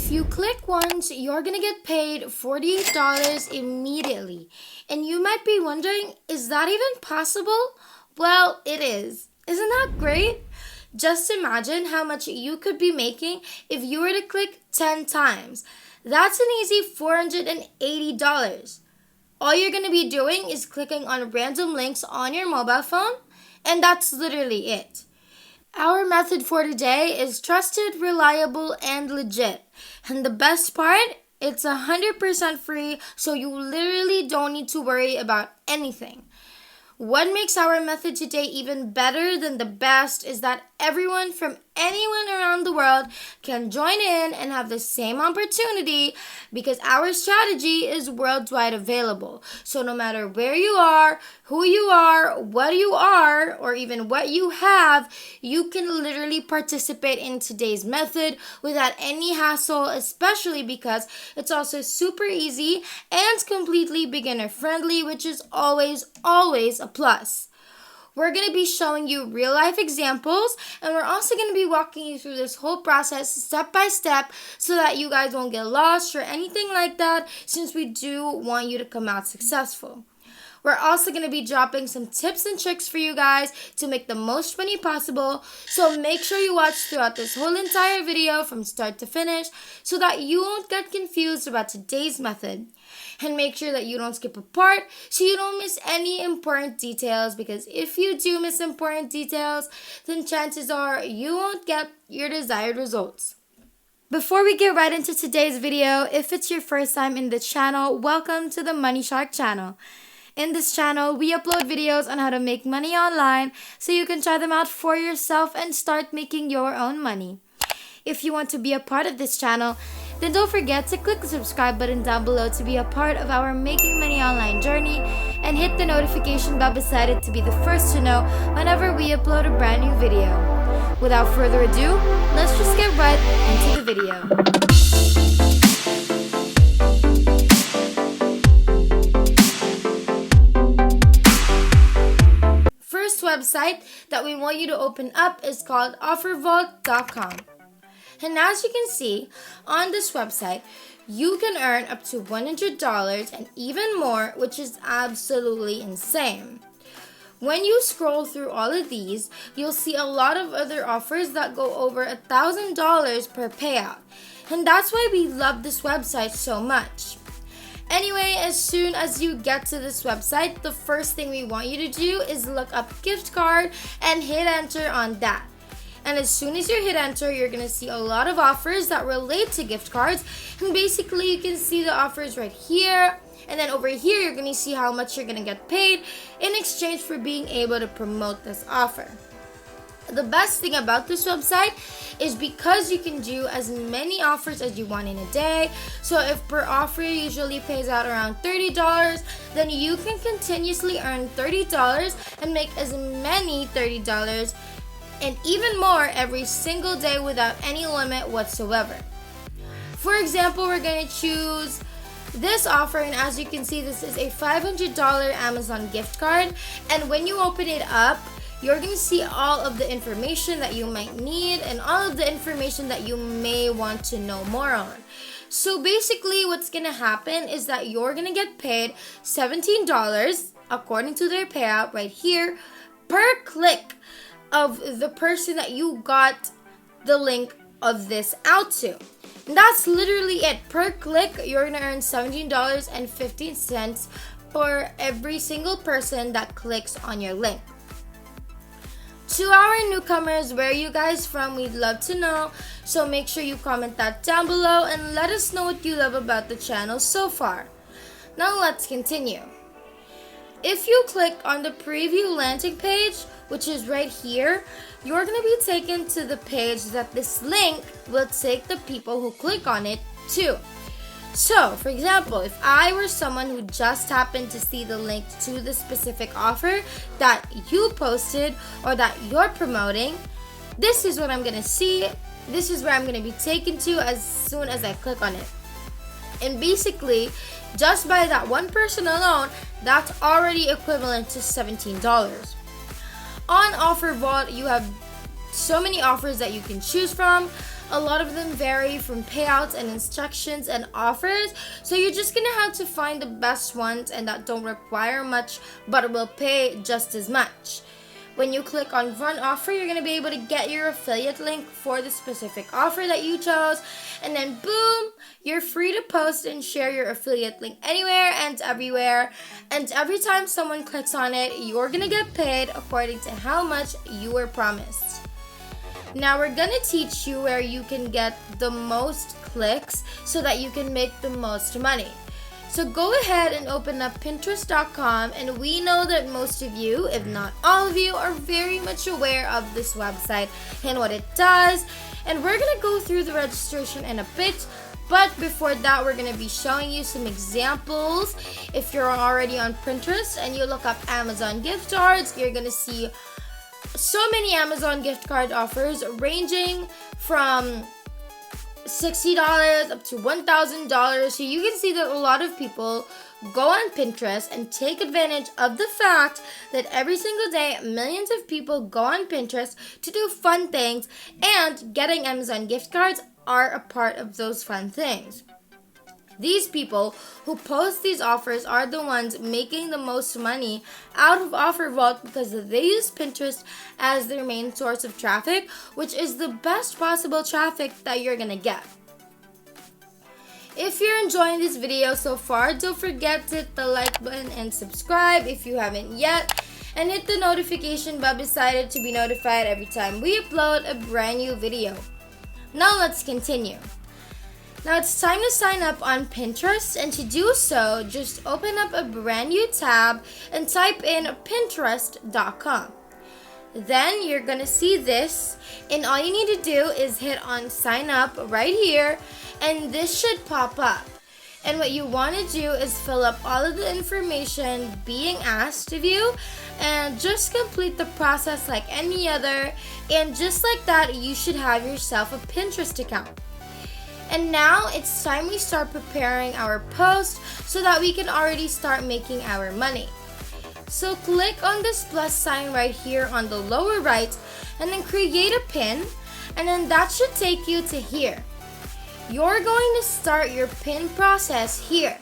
If you click once, you're gonna get paid $48 immediately. And you might be wondering, is that even possible? Well, it is. Isn't that great? Just imagine how much you could be making if you were to click 10 times. That's an easy $480. All you're gonna be doing is clicking on random links on your mobile phone, and that's literally it. Our method for today is trusted, reliable, and legit. And the best part, it's 100% free, so you literally don't need to worry about anything. What makes our method today even better than the best is that everyone from anyone around the world can join in and have the same opportunity because our strategy is worldwide available. So no matter where you are, who you are, what you are, or even what you have, you can literally participate in today's method without any hassle, especially because it's also super easy and completely beginner friendly, which is always a plus. We're going to be showing you real life examples, and we're also going to be walking you through this whole process step by step so that you guys won't get lost or anything like that, since we do want you to come out successful. We're also going to be dropping some tips and tricks for you guys to make the most money possible, so make sure you watch throughout this whole entire video from start to finish so that you won't get confused about today's method. And make sure that you don't skip a part so you don't miss any important details, because if you do miss important details, then chances are you won't get your desired results. Before we get right into today's video, if it's your first time in the channel, welcome to the Money Shark channel. In this channel, we upload videos on how to make money online so you can try them out for yourself and start making your own money. If you want to be a part of this channel, then don't forget to click the subscribe button down below to be a part of our Making Money Online journey, and hit the notification bell beside it to be the first to know whenever we upload a brand new video. Without further ado, let's just get right into the video. First website that we want you to open up is called Offervault.com. And as you can see, on this website, you can earn up to $100 and even more, which is absolutely insane. When you scroll through all of these, you'll see a lot of other offers that go over $1,000 per payout. And that's why we love this website so much. Anyway, as soon as you get to this website, the first thing we want you to do is look up gift card and hit enter on that. And as soon as you hit enter, you're going to see a lot of offers that relate to gift cards. And basically, you can see the offers right here. And then over here, you're going to see how much you're going to get paid in exchange for being able to promote this offer. The best thing about this website is because you can do as many offers as you want in a day. So if per offer usually pays out around $30, then you can continuously earn $30 and make as many $30 and even more every single day without any limit whatsoever. For example, we're going to choose this offer, and as you can see, this is a $500 Amazon gift card, and when you open it up, you're going to see all of the information that you might need and all of the information that you may want to know more on. So basically, what's going to happen is that you're going to get paid $17 according to their payout right here per click of the person that you got the link of this out to. And that's literally it. Per click, you're gonna earn $17.15 for every single person that clicks on your link. To our newcomers, where are you guys from? We'd love to know. So make sure you comment that down below and let us know what you love about the channel so far. Now let's continue. If you click on the preview landing page, which is right here, you're going to be taken to the page that this link will take the people who click on it to. So, for example, if I were someone who just happened to see the link to the specific offer that you posted or that you're promoting, this is what I'm going to see. This is where I'm going to be taken to as soon as I click on it. And basically, just by that one person alone, that's already equivalent to $17. On Offervault, you have so many offers that you can choose from. A lot of them vary from payouts and instructions and offers, so you're just gonna have to find the best ones and that don't require much but will pay just as much. When you click on Run Offer, you're going to be able to get your affiliate link for the specific offer that you chose. And then boom, you're free to post and share your affiliate link anywhere and everywhere. And every time someone clicks on it, you're going to get paid according to how much you were promised. Now we're going to teach you where you can get the most clicks so that you can make the most money. So go ahead and open up Pinterest.com, and we know that most of you, if not all of you, are very much aware of this website and what it does. And we're going to go through the registration in a bit, but before that, we're going to be showing you some examples. If you're already on Pinterest and you look up Amazon gift cards, you're going to see so many Amazon gift card offers ranging from $60 up to $1,000. So you can see that a lot of people go on Pinterest and take advantage of the fact that every single day millions of people go on Pinterest to do fun things, and getting Amazon gift cards are a part of those fun things. These people who post these offers are the ones making the most money out of Offervault because they use Pinterest as their main source of traffic, which is the best possible traffic that you're gonna get. If you're enjoying this video so far, don't forget to hit the like button and subscribe if you haven't yet, and hit the notification bell beside it to be notified every time we upload a brand new video. Now let's continue. Now it's time to sign up on Pinterest, and to do so, just open up a brand new tab and type in Pinterest.com. Then you're gonna see this, and all you need to do is hit on sign up right here, and this should pop up. And what you want to do is fill up all of the information being asked of you and just complete the process like any other, and just like that, you should have yourself a Pinterest account. And now it's time we start preparing our post so that we can already start making our money. So click on this plus sign right here on the lower right, and then create a pin, and then that should take you to here. You're going to start your pin process here.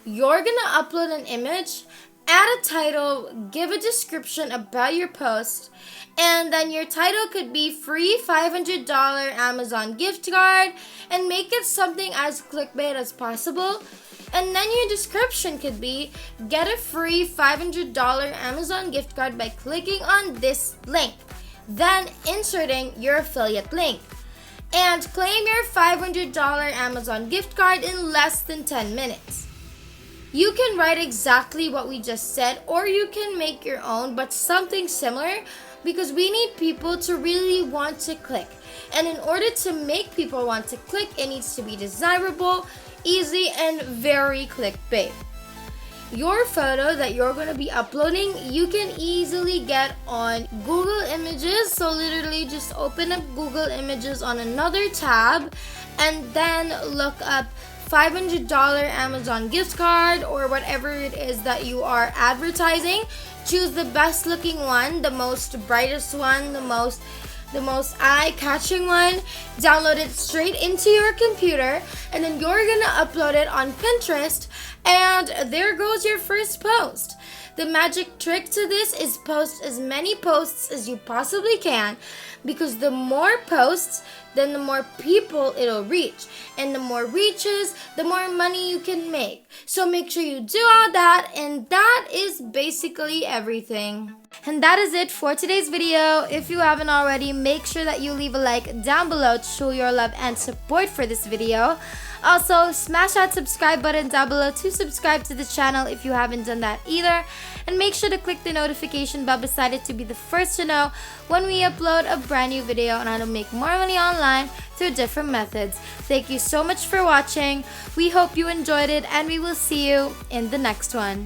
You're going to upload an image, add a title, give a description about your post, and then your title could be free $500 Amazon gift card, and make it something as clickbait as possible. And then your description could be get a free $500 Amazon gift card by clicking on this link, then inserting your affiliate link, and claim your $500 Amazon gift card in less than 10 minutes. You can write exactly what we just said, or you can make your own, but something similar, because we need people to really want to click. And in order to make people want to click, it needs to be desirable, easy, and very clickbait. Your photo that you're going to be uploading, you can easily get on Google Images. So literally just open up Google Images on another tab, and then look up $500 Amazon gift card or whatever it is that you are advertising. Choose the best looking one, the most brightest one, the most eye-catching one. Download it straight into your computer, and then you're gonna upload it on Pinterest, and there goes your first post. The magic trick to this is post as many posts as you possibly can, because the more posts, then the more people it'll reach, and the more reaches, the more money you can make. So make sure you do all that, and that is basically everything. And that is it for today's video. If you haven't already, make sure that you leave a like down below to show your love and support for this video. Also, smash that subscribe button down below to subscribe to the channel if you haven't done that either. And make sure to click the notification bell beside it to be the first to know when we upload a brand new video on how to make more money online through different methods. Thank you so much for watching. We hope you enjoyed it, and we will see you in the next one.